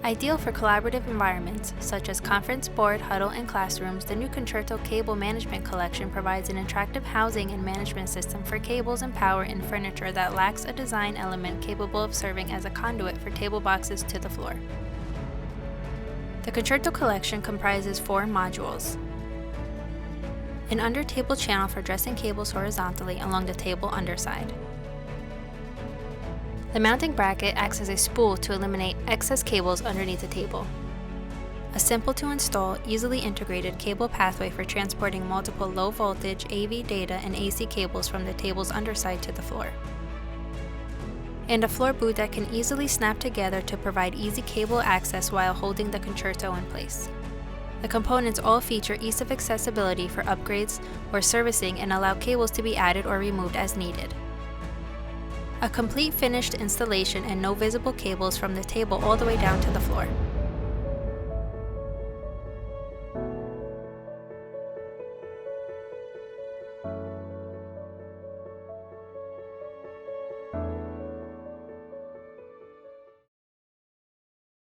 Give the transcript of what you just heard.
Ideal for collaborative environments, such as conference board, huddle, and classrooms, the new Concertto Cable Management Collection provides an attractive housing and management system for cables and power in furniture that lacks a design element capable of serving as a conduit for table boxes to the floor. The Concertto collection comprises 4 modules. An under-table channel for dressing cables horizontally along the table underside. The mounting bracket acts as a spool to eliminate excess cables underneath the table. A simple-to-install, easily integrated cable pathway for transporting multiple low-voltage AV data and AC cables from the table's underside to the floor. And a floor boot that can easily snap together to provide easy cable access while holding the Concertto in place. The components all feature ease of accessibility for upgrades or servicing and allow cables to be added or removed as needed. A complete finished installation and no visible cables from the table all the way down to the floor.